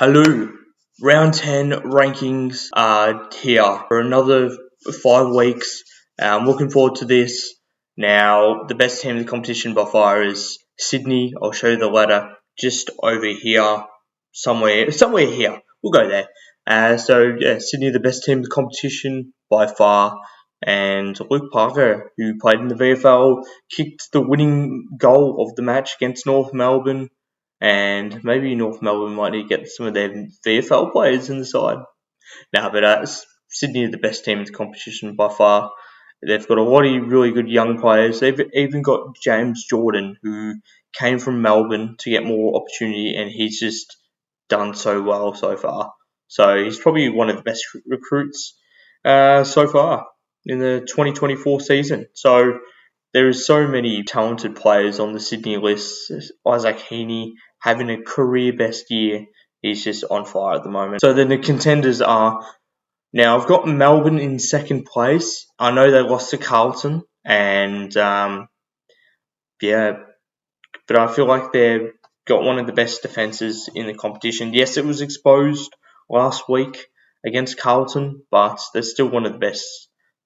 Hello, round 10 rankings are here for another 5 weeks. I'm looking forward to this. Now, the best team in the competition by far is Sydney. I'll show you the ladder just over here, somewhere here. We'll go there. Sydney, the best team in the competition by far. And Luke Parker, who played in the VFL, kicked the winning goal of the match against North Melbourne. And maybe North Melbourne might need to get some of their VFL players in the side. Sydney are the best team in the competition by far. They've got a lot of really good young players. They've even got James Jordan, who came from Melbourne to get more opportunity, and he's just done so well so far. So he's probably one of the best recruits so far in the 2024 season. So there is so many talented players on the Sydney list. Isaac Heaney having a career best year. He's just on fire at the moment. So then the contenders are, now I've got Melbourne in second place. I know they lost to Carlton, and but I feel like they've got one of the best defences in the competition. Yes, it was exposed last week against Carlton, but they're still one of the best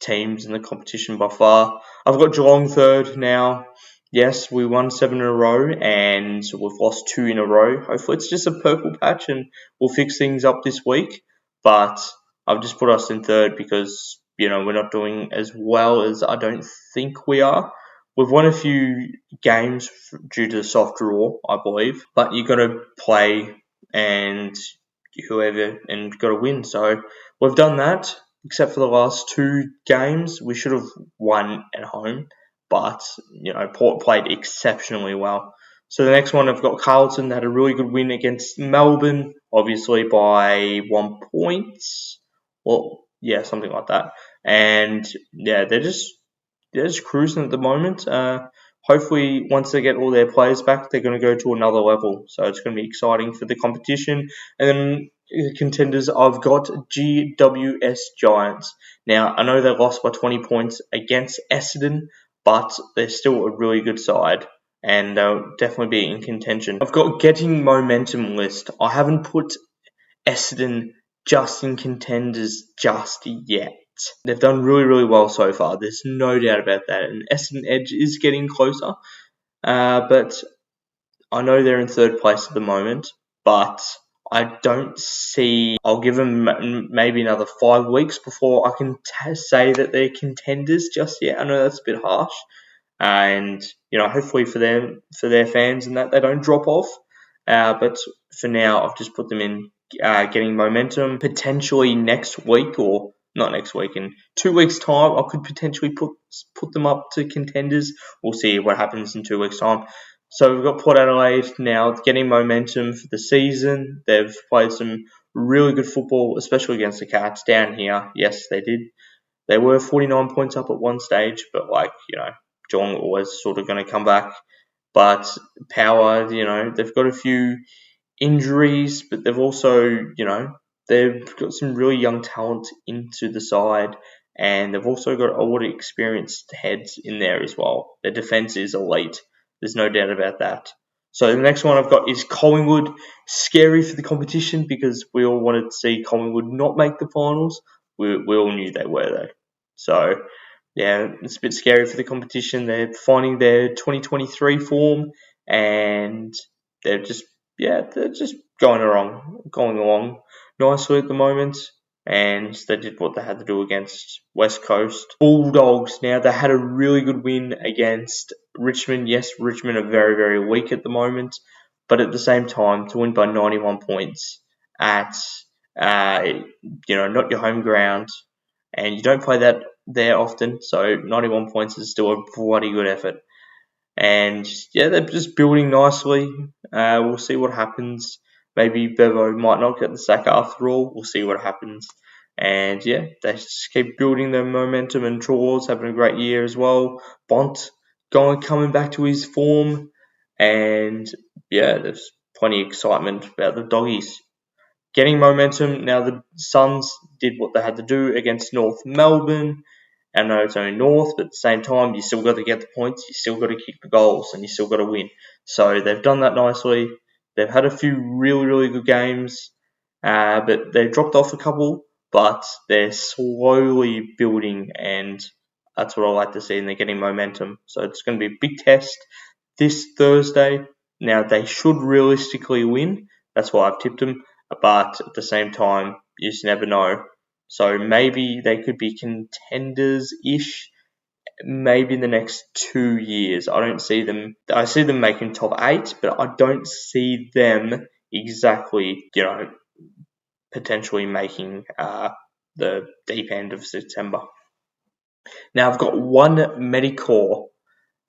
teams in the competition by far. I've got Geelong third now. Yes, we won 7 in a row and we've lost 2 in a row. Hopefully it's just a purple patch and we'll fix things up this week. But I've just put us in third because, we're not doing as well as I don't think we are. We've won a few games due to the soft draw, I believe. But you've got to play and got to win. So we've done that. Except for the last 2 games, we should have won at home, but Port played exceptionally well. So the next one, I've got Carlton. They had a really good win against Melbourne, obviously by 1 point. Well, yeah, something like that. And yeah, they're just cruising at the moment. Hopefully, once they get all their players back, they're going to go to another level. So it's going to be exciting for the competition. And then the contenders, I've got GWS Giants. Now, I know they lost by 20 points against Essendon, but they're still a really good side, and they'll definitely be in contention. I've got getting momentum list. I haven't put Essendon just in contenders just yet. They've done really, really well so far. There's no doubt about that. And Essendon Edge is getting closer. But I know they're in third place at the moment. But I don't see... I'll give them maybe another 5 weeks before I can say that they're contenders just yet. I know that's a bit harsh. And, hopefully for their fans and that, they don't drop off. But for now, I've just put them in getting momentum. Potentially next week, or not next week, in 2 weeks' time, I could potentially put them up to contenders. We'll see what happens in 2 weeks' time. So we've got Port Adelaide now getting momentum for the season. They've played some really good football, especially against the Cats down here. Yes, they did. They were 49 points up at one stage, but Geelong always sort of going to come back. But Power, they've got a few injuries, but they've also, they've got some really young talent into the side, and they've also got a lot of experienced heads in there as well. Their defence is elite. There's no doubt about that. So the next one I've got is Collingwood. Scary for the competition because we all wanted to see Collingwood not make the finals. We all knew they were though. So yeah, it's a bit scary for the competition. They're finding their 2023 form, and they're just going along nicely at the moment. And they did what they had to do against West Coast. Bulldogs, now they had a really good win against Richmond. Yes, Richmond are very, very weak at the moment, but at the same time, to win by 91 points at not your home ground, and you don't play that there often, so 91 points is still a bloody good effort. And yeah, they're just building nicely. We'll see what happens. Maybe Bevo might not get the sack after all. We'll see what happens. And yeah, they just keep building their momentum, and Traw's having a great year as well. Bont coming back to his form. And yeah, there's plenty of excitement about the doggies. Getting momentum. Now the Suns did what they had to do against North Melbourne. I know it's only North, but at the same time, you still got to get the points, you still got to kick the goals, and you still got to win. So they've done that nicely. They've had a few really, really good games. but they've dropped off a couple, but they're slowly building, and that's what I like to see, and they're getting momentum. So it's going to be a big test this Thursday. Now, they should realistically win. That's why I've tipped them, but at the same time, you just never know. So maybe they could be contenders-ish, maybe in the next 2 years. I see them making top 8, but I don't see them exactly, potentially making the deep end of September. Now, I've got one Medicore,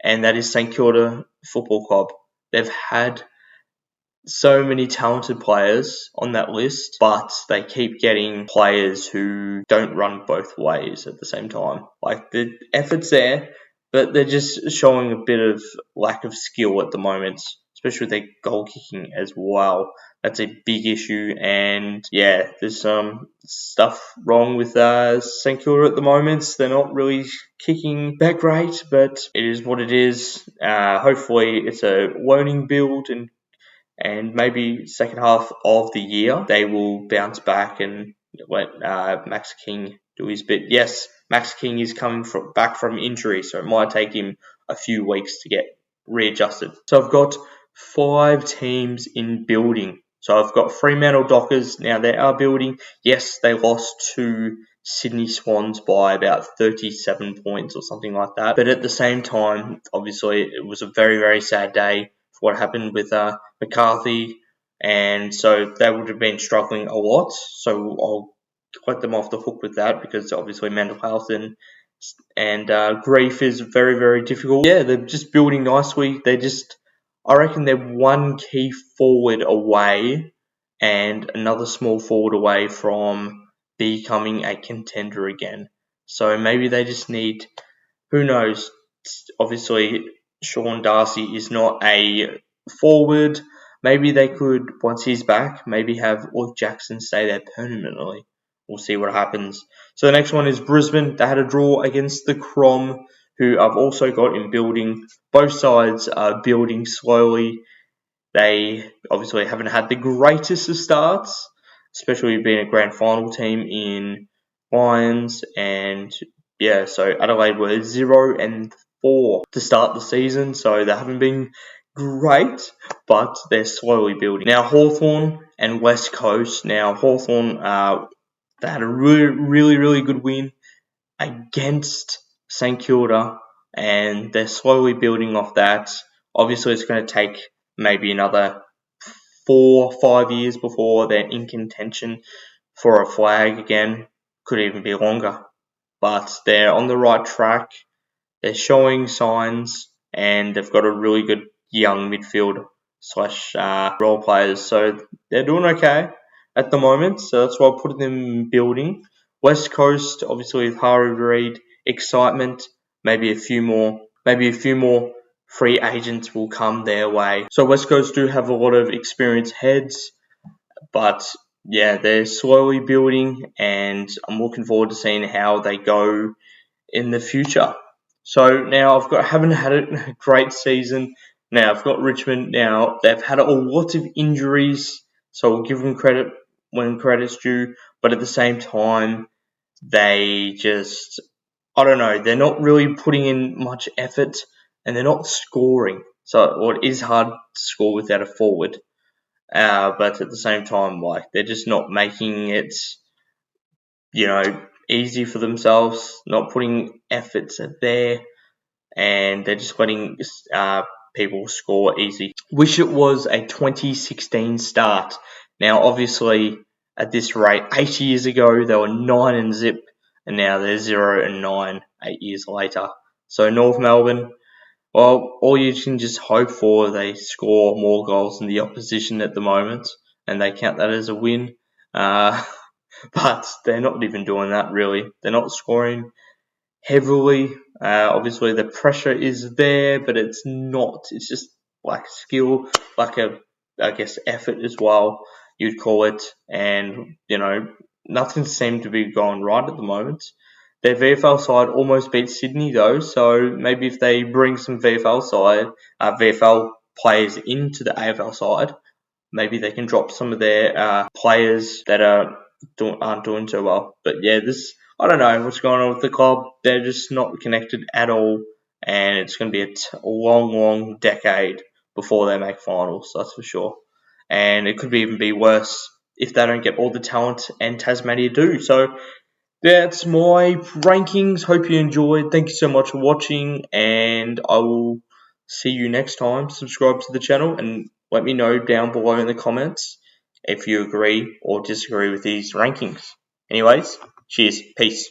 and that is St Kilda Football Club. They've had so many talented players on that list, but they keep getting players who don't run both ways at the same time. Like, the effort's there, but they're just showing a bit of lack of skill at the moment, especially with their goal kicking as well. That's a big issue, and yeah, there's some stuff wrong with St Kilda at the moment. They're not really kicking that great, but it is what it is. Hopefully it's a learning build, and maybe second half of the year they will bounce back and let Max King do his bit. Yes, Max King is coming back from injury, so it might take him a few weeks to get readjusted. So I've got 5 teams in building. So I've got Fremantle Dockers. Now, they are building. Yes, they lost to Sydney Swans by about 37 points or something like that. But at the same time, obviously, it was a very, very sad day for what happened with McCarthy. And so they would have been struggling a lot. So I'll let them off the hook with that, because obviously mental health and grief is very, very difficult. Yeah, they're just building nicely. I reckon they're one key forward away and another small forward away from becoming a contender again. So maybe they just need, who knows, obviously Sean Darcy is not a forward. Maybe they could, once he's back, maybe have Luke Jackson stay there permanently. We'll see what happens. So the next one is Brisbane. They had a draw against the Crom, who I've also got in building. Both sides are building slowly. They obviously haven't had the greatest of starts, especially being a grand final team in Lions. And yeah, so Adelaide were 0-4 to start the season, so they haven't been great, but they're slowly building. Now, Hawthorn and West Coast. Now, Hawthorn, they had a really, really good win against St Kilda, and they're slowly building off that. Obviously, it's going to take maybe another 4 or 5 years before they're in contention for a flag again. Could even be longer. But they're on the right track. They're showing signs, and they've got a really good young midfield / role players. So they're doing okay at the moment. So that's why I put them in building. West Coast, obviously with Harvey Reid, excitement. Maybe a few more free agents will come their way. So West Coast do have a lot of experienced heads, but yeah, they're slowly building, and I'm looking forward to seeing how they go in the future. So now haven't had a great season. Now I've got Richmond. Now they've had a lot of injuries, so we'll give them credit when credit's due. But at the same time, they just, I don't know, they're not really putting in much effort, and they're not scoring. So it is hard to score without a forward. But at the same time, like, they're just not making it, easy for themselves, not putting efforts there, and they're just letting people score easy. Wish it was a 2016 start. Now, obviously, at this rate, 8 years ago, they were 9-0, and now they're 0-9 8 years later. So North Melbourne, well, all you can just hope for, they score more goals than the opposition at the moment, and they count that as a win. But they're not even doing that, really. They're not scoring heavily. Obviously, the pressure is there, but it's not. It's just like skill, like effort as well, you'd call it. And, nothing seemed to be going right at the moment. Their VFL side almost beat Sydney, though, so maybe if they bring some VFL players into the AFL side, maybe they can drop some of their players that aren't doing so well. But yeah, I don't know what's going on with the club. They're just not connected at all, and it's going to be a long decade before they make finals. That's for sure. And it could even be worse if they don't get all the talent and Tasmania do. So that's my rankings. Hope you enjoyed. Thank you so much for watching, and I will see you next time. Subscribe to the channel and let me know down below in the comments if you agree or disagree with these rankings. Anyways, cheers. Peace.